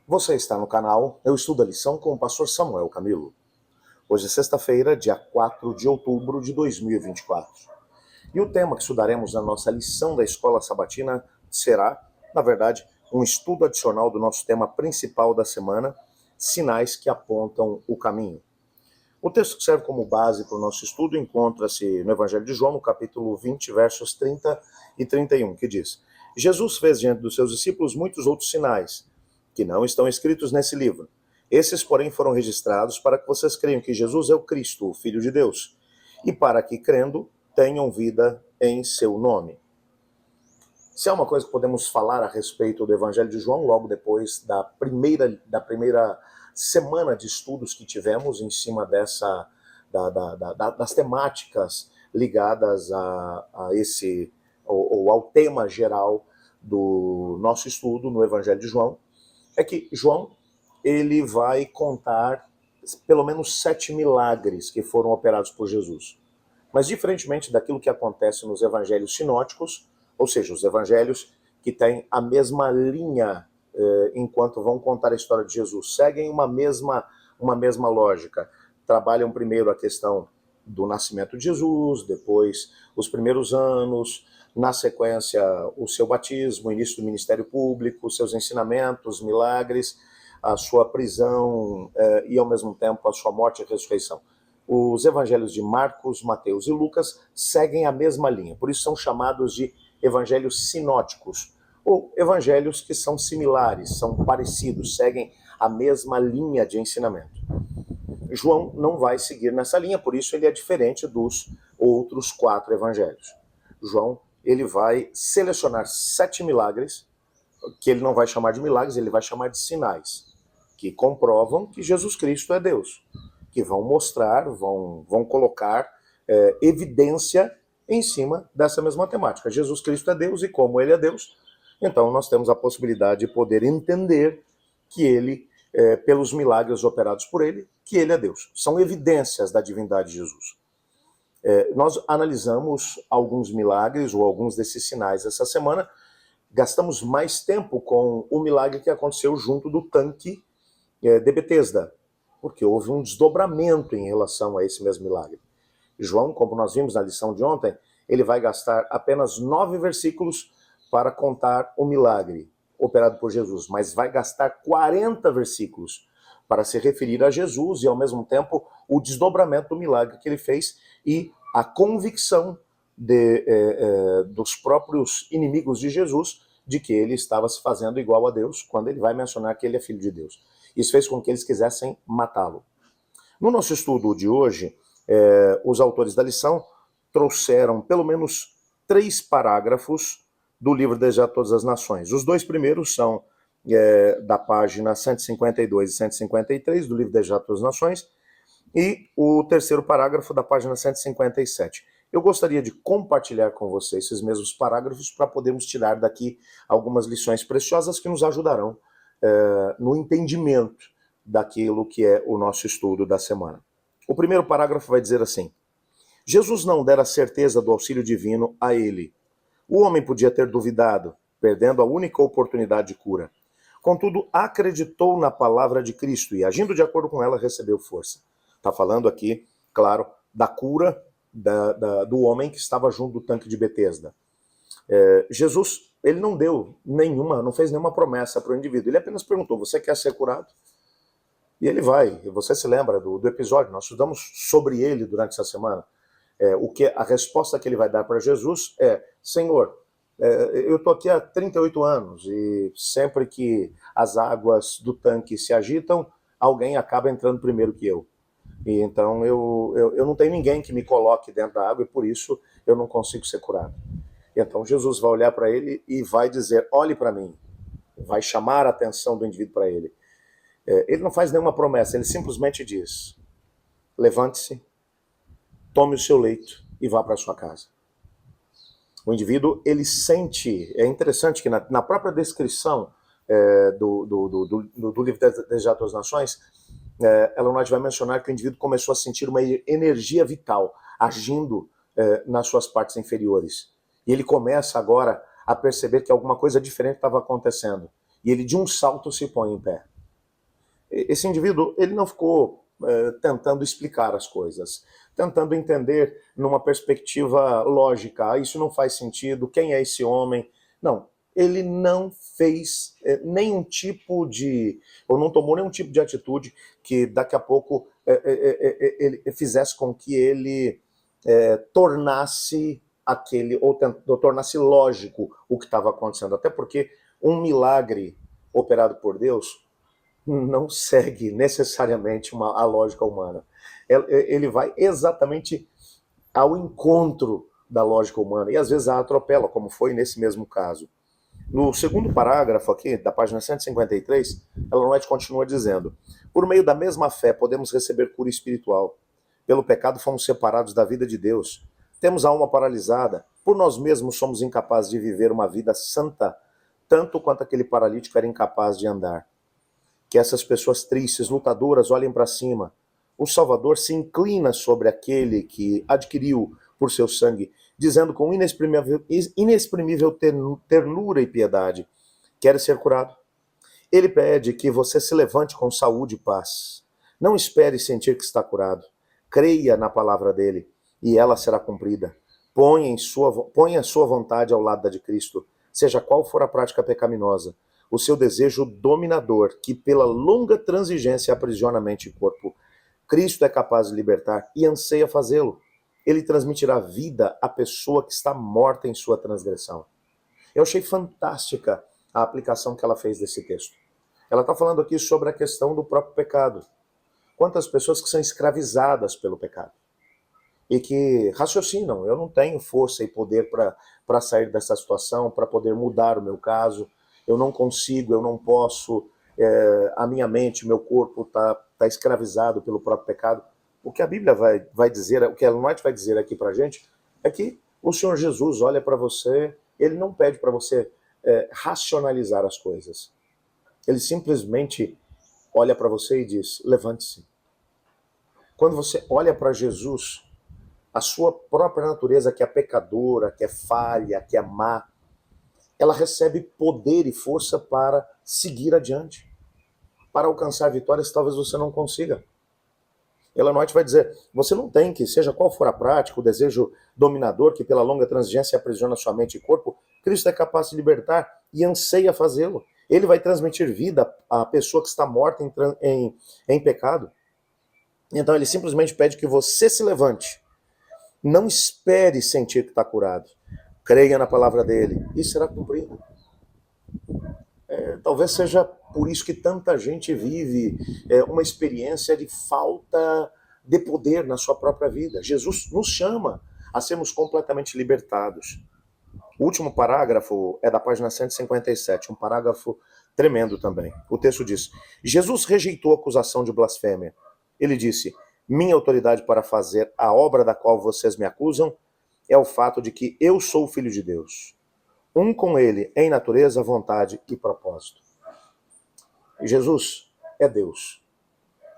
Você está no canal Eu Estudo a Lição com o pastor Samuel Camilo. Hoje é sexta-feira, dia 4 de outubro de 2024. E o tema que estudaremos na nossa lição da Escola Sabatina será, na verdade, um estudo adicional do nosso tema principal da semana, Sinais que apontam o caminho. O texto que serve como base para o nosso estudo encontra-se no Evangelho de João, no capítulo 20, versos 30 e 31, que diz: Jesus fez diante dos seus discípulos muitos outros sinais, que não estão escritos nesse livro. Esses, porém, foram registrados para que vocês creiam que Jesus é o Cristo, o Filho de Deus, e para que, crendo, tenham vida em seu nome. Se há uma coisa que podemos falar a respeito do Evangelho de João, logo depois da primeira semana de estudos que tivemos em cima das temáticas ligadas a esse, ou ao tema geral do nosso estudo no Evangelho de João, é que João ele vai contar pelo menos 7 milagres que foram operados por Jesus. Mas diferentemente daquilo que acontece nos evangelhos sinóticos, ou seja, os evangelhos que têm a mesma linha enquanto vão contar a história de Jesus, seguem uma mesma lógica. Trabalham primeiro a questão do nascimento de Jesus, depois os primeiros anos, na sequência o seu batismo, o início do ministério público, seus ensinamentos, milagres, a sua prisão e ao mesmo tempo a sua morte e ressurreição. Os evangelhos de Marcos, Mateus e Lucas seguem a mesma linha, por isso são chamados de evangelhos sinóticos, ou evangelhos que são similares, são parecidos, seguem a mesma linha de ensinamento. João não vai seguir nessa linha, por isso ele é diferente dos outros 4 evangelhos. João ele vai selecionar 7 milagres, que ele não vai chamar de milagres, ele vai chamar de sinais, que comprovam que Jesus Cristo é Deus, que vão mostrar, vão colocar evidência em cima dessa mesma temática. Jesus Cristo é Deus e como ele é Deus, então nós temos a possibilidade de poder entender que ele, pelos milagres operados por ele, que ele é Deus. São evidências da divindade de Jesus. Nós analisamos alguns milagres ou alguns desses sinais essa semana. Gastamos mais tempo com o milagre que aconteceu junto do tanque de Betesda, porque houve um desdobramento em relação a esse mesmo milagre. João, como nós vimos na lição de ontem, ele vai gastar apenas 9 versículos para contar o milagre operado por Jesus, mas vai gastar 40 versículos para se referir a Jesus e, ao mesmo tempo, o desdobramento do milagre que ele fez e a convicção dos próprios inimigos de Jesus de que ele estava se fazendo igual a Deus quando ele vai mencionar que ele é filho de Deus. Isso fez com que eles quisessem matá-lo. No nosso estudo de hoje, os autores da lição trouxeram pelo menos 3 parágrafos do livro Desejar a Todas as Nações. Os 2 primeiros são da página 152 e 153 do livro Desejar a Todas as Nações e o terceiro parágrafo da página 157. Eu gostaria de compartilhar com você esses mesmos parágrafos para podermos tirar daqui algumas lições preciosas que nos ajudarão no entendimento daquilo que é o nosso estudo da semana. O primeiro parágrafo vai dizer assim: Jesus não dera certeza do auxílio divino a ele. O homem podia ter duvidado, perdendo a única oportunidade de cura. Contudo, acreditou na palavra de Cristo e, agindo de acordo com ela, recebeu força. Está falando aqui, claro, da cura do homem que estava junto do tanque de Betesda. Jesus, ele não fez nenhuma promessa para o indivíduo. Ele apenas perguntou: você quer ser curado? E ele vai. Você se lembra do episódio? Nós estudamos sobre ele durante essa semana. A resposta que ele vai dar para Jesus é: Senhor, eu estou aqui há 38 anos e sempre que as águas do tanque se agitam, alguém acaba entrando primeiro que eu. E então eu não tenho ninguém que me coloque dentro da água e por isso eu não consigo ser curado. E então Jesus vai olhar para ele e vai dizer: olhe para mim. Vai chamar a atenção do indivíduo para ele. Ele não faz nenhuma promessa, ele simplesmente diz: levante-se, tome o seu leito e vá para a sua casa. O indivíduo, ele sente, é interessante que na própria descrição do livro Desejar a Todas as Nações, Ellen White vai mencionar que o indivíduo começou a sentir uma energia vital agindo nas suas partes inferiores. E ele começa agora a perceber que alguma coisa diferente estava acontecendo. E ele de um salto se põe em pé. esse indivíduo, ele não ficou tentando explicar as coisas, tentando entender numa perspectiva lógica, isso não faz sentido, quem é esse homem? Não, ele não fez nenhum tipo de, ou não tomou nenhum tipo de atitude que daqui a pouco ele fizesse com que ele tornasse aquele, ou tornasse lógico o que estava acontecendo. Até porque um milagre operado por Deus não segue necessariamente a lógica humana. Ele vai exatamente ao encontro da lógica humana e às vezes a atropela, como foi nesse mesmo caso. No segundo parágrafo aqui, da página 153, Ellen White continua dizendo: por meio da mesma fé podemos receber cura espiritual. Pelo pecado fomos separados da vida de Deus. Temos a alma paralisada. Por nós mesmos somos incapazes de viver uma vida santa, tanto quanto aquele paralítico era incapaz de andar. Que essas pessoas tristes, lutadoras, olhem para cima. O Salvador se inclina sobre aquele que adquiriu por seu sangue, dizendo com inexprimível ternura e piedade: quer ser curado? Ele pede que você se levante com saúde e paz. Não espere sentir que está curado. Creia na palavra dele e ela será cumprida. Ponha a sua vontade ao lado da de Cristo, seja qual for a prática pecaminosa, o seu desejo dominador, que pela longa transigência aprisiona a mente e corpo. Cristo é capaz de libertar e anseia fazê-lo. Ele transmitirá vida à pessoa que está morta em sua transgressão. Eu achei fantástica a aplicação que ela fez desse texto. Ela está falando aqui sobre a questão do próprio pecado. Quantas pessoas que são escravizadas pelo pecado e que raciocinam: eu não tenho força e poder para sair dessa situação, para poder mudar o meu caso, eu não consigo, eu não posso, a minha mente, meu corpo está escravizado pelo próprio pecado. O que a Bíblia vai dizer, o que a Ellen White vai dizer aqui para a gente, é que o Senhor Jesus olha para você, ele não pede para você racionalizar as coisas. Ele simplesmente olha para você e diz: levante-se. Quando você olha para Jesus, a sua própria natureza, que é pecadora, que é falha, que é má, ela recebe poder e força para seguir adiante, para alcançar vitórias que talvez você não consiga. Ellen White vai dizer: você não tem que, seja qual for a prática, o desejo dominador que pela longa transigência aprisiona sua mente e corpo, Cristo é capaz de libertar e anseia fazê-lo. Ele vai transmitir vida à pessoa que está morta em pecado. Então ele simplesmente pede que você se levante. Não espere sentir que está curado. Creia na palavra dele e será cumprido. Talvez seja por isso que tanta gente vive uma experiência de falta de poder na sua própria vida. Jesus nos chama a sermos completamente libertados. O último parágrafo é da página 157, um parágrafo tremendo também. O texto diz: Jesus rejeitou a acusação de blasfêmia. Ele disse: minha autoridade para fazer a obra da qual vocês me acusam é o fato de que eu sou o Filho de Deus. Um com ele em natureza, vontade e propósito. Jesus é Deus.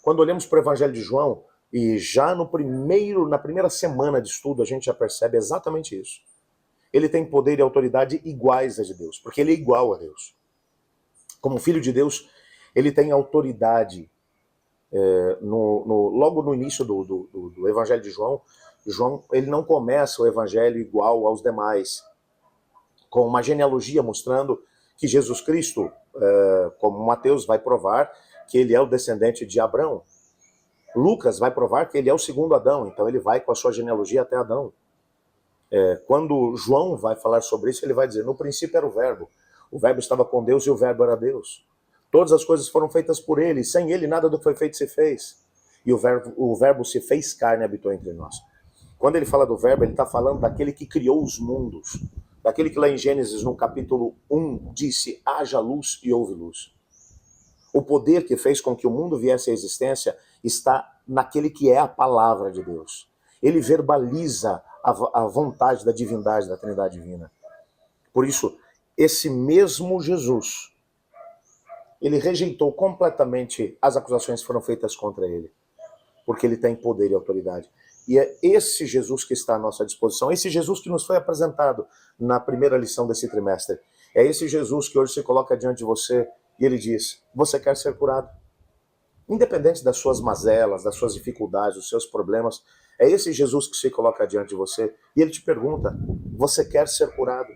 Quando olhamos para o Evangelho de João, e já na primeira semana de estudo, a gente já percebe exatamente isso. Ele tem poder e autoridade iguais a de Deus, porque ele é igual a Deus. Como Filho de Deus, ele tem autoridade. Logo no início do Evangelho de João, ele não começa o Evangelho igual aos demais, com uma genealogia mostrando que Jesus Cristo, como Mateus vai provar, que ele é o descendente de Abraão. Lucas vai provar que ele é o segundo Adão, então ele vai com a sua genealogia até Adão. Quando João vai falar sobre isso, ele vai dizer: no princípio era o verbo estava com Deus e o verbo era Deus. Todas as coisas foram feitas por ele, sem ele nada do que foi feito se fez. E o verbo se fez carne e habitou entre nós. Quando ele fala do verbo, ele está falando daquele que criou os mundos, daquele que lá em Gênesis, no capítulo 1, disse: haja luz e houve luz. O poder que fez com que o mundo viesse à existência está naquele que é a palavra de Deus. Ele verbaliza a vontade da divindade, da Trindade divina. Por isso, esse mesmo Jesus, ele rejeitou completamente as acusações que foram feitas contra ele, porque ele tem poder e autoridade. E é esse Jesus que está à nossa disposição, esse Jesus que nos foi apresentado na primeira lição desse trimestre. É esse Jesus que hoje se coloca diante de você e ele diz: você quer ser curado? Independente das suas mazelas, das suas dificuldades, dos seus problemas, é esse Jesus que se coloca diante de você e ele te pergunta: você quer ser curado?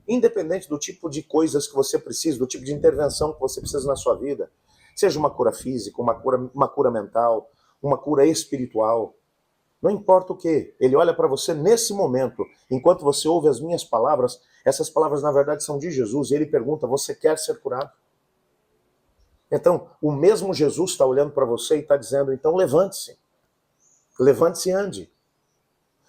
Independente do tipo de coisas que você precisa, do tipo de intervenção que você precisa na sua vida, seja uma cura física, uma cura mental, uma cura espiritual, não importa o que, ele olha para você nesse momento, enquanto você ouve as minhas palavras, essas palavras na verdade são de Jesus, e ele pergunta: você quer ser curado? Então, o mesmo Jesus está olhando para você e está dizendo: então levante-se, levante-se e ande.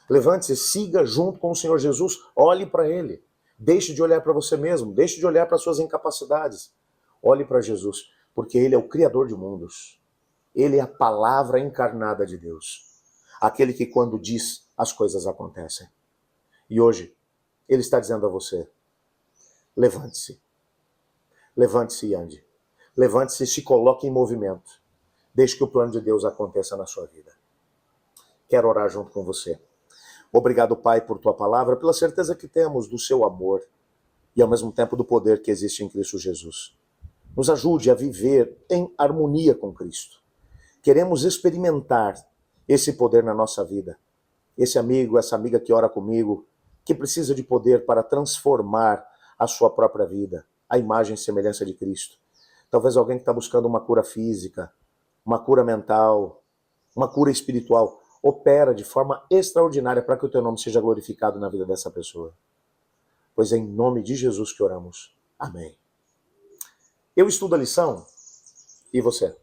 Levante-se, siga junto com o Senhor Jesus, olhe para Ele. Deixe de olhar para você mesmo, deixe de olhar para suas incapacidades. Olhe para Jesus, porque Ele é o Criador de mundos. Ele é a palavra encarnada de Deus. Aquele que quando diz, as coisas acontecem. E hoje, Ele está dizendo a você: levante-se. Levante-se e ande. Levante-se e se coloque em movimento. Deixe que o plano de Deus aconteça na sua vida. Quero orar junto com você. Obrigado, Pai, por tua palavra, pela certeza que temos do seu amor e ao mesmo tempo do poder que existe em Cristo Jesus. Nos ajude a viver em harmonia com Cristo. Queremos experimentar esse poder na nossa vida. Esse amigo, essa amiga que ora comigo, que precisa de poder para transformar a sua própria vida, a imagem e semelhança de Cristo. Talvez alguém que está buscando uma cura física, uma cura mental, uma cura espiritual. Opera de forma extraordinária para que o teu nome seja glorificado na vida dessa pessoa. Pois é em nome de Jesus que oramos. Amém. Eu estudo a lição e você?